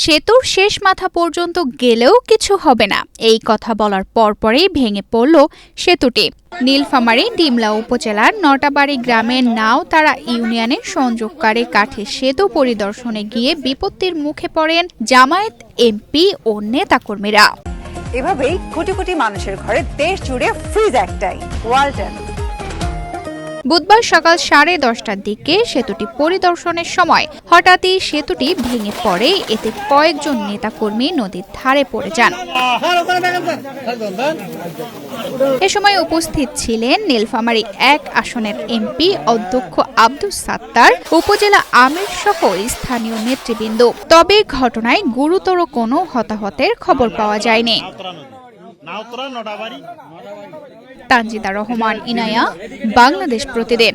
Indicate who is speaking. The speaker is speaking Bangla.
Speaker 1: সেতুর শেষ মাথা পর্যন্ত গেলেও কিছু হবে না, এই কথা বলার পরপরই ভেঙে পড়ল সেতুটি। নীলফামারী ডিমলা উপজেলার নটাবাড়ি গ্রামের নাওতারা ইউনিয়নের সংযোগকারী কাঠের সেতু পরিদর্শনে গিয়ে বিপত্তির মুখে পড়েন জামায়াত এমপি ও নেতাকর্মীরা।
Speaker 2: এভাবেই কোটি কোটি মানুষের ঘরে দেশ জুড়ে ফ্রিজ একটাই, ওয়ালটন।
Speaker 1: বুধবার সকাল 10:30টার দিকে সেতুটি পরিদর্শনের সময় হঠাৎই সেতুটি ভেঙে পড়ে, এতে কয়েকজন নেতাকর্মী নদীর ধারে পড়ে যান। এ সময় উপস্থিত ছিলেন নীলফামারী 1 আসনের এমপি অধ্যক্ষ আব্দুস সাত্তার, উপজেলা আমির সহ স্থানীয় নেতৃবৃন্দ। তবে ঘটনায় গুরুতর কোনো হতাহতের খবর পাওয়া যায়নি। তানজিদা রহমান ইনায়া, বাংলাদেশ প্রতিদিন।